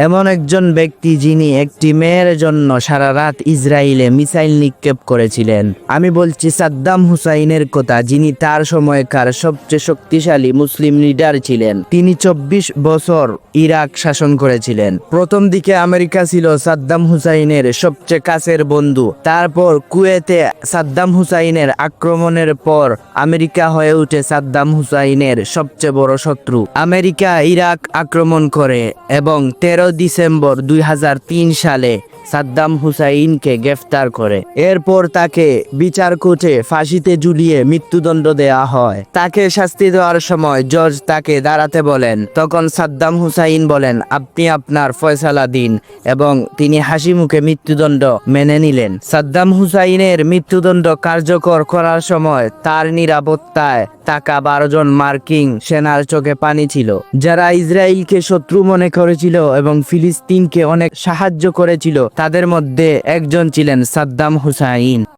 এমন একজন ব্যক্তি যিনি একটি মেয়ের জন্য সারা রাত ইসরায়েলে মিসাইল নিক্ষেপ করেছিলেন। আমি বলছি সাদ্দাম হুসাইনের কথা, যিনি তার সময়কার সবচেয়ে শক্তিশালী মুসলিম লিডার ছিলেন। তিনি 24 বছর ইরাক শাসন করেছিলেন। প্রথম দিকে আমেরিকা ছিল সাদ্দাম হুসাইনের সবচেয়ে কাছের বন্ধু। তারপর কুয়েতে সাদ্দাম হুসাইনের আক্রমণের পর আমেরিকা হয়ে ওঠে সাদ্দাম হুসাইনের সবচেয়ে বড় শত্রু। আমেরিকা ইরাক আক্রমণ করে এবং 13 ডিসেম্বর 2003 সালে সাদ্দাম হুসাইনকে গ্রেফতার করে। এরপর তাকে বিচার কোর্টে ফাঁসিতে ঝুলিয়ে মৃত্যুদণ্ড দেওয়া হয়। তাকে শাস্তি দেওয়ার সময় জজ তাকে দাঁড়াতে বলেন, তখন সাদ্দাম হুসাইন বলেন, আপনি আপনার ফয়সালা দিন, এবং তিনি হাসি মুখে মৃত্যুদণ্ড মেনে নিলেন। সাদ্দাম হুসাইনের মৃত্যুদণ্ড কার্যকর করার সময় তার নিরাপত্তায় থাকা 12 জন মার্কিন সেনার চোখে পানি ছিল, যারা ইসরায়েলকে শত্রু মনে করেছিল এবং ফিলিস্তিনকে অনেক সাহায্য করেছিল। তাদের মধ্যে একজন ছিলেন সাদ্দাম হুসাইন।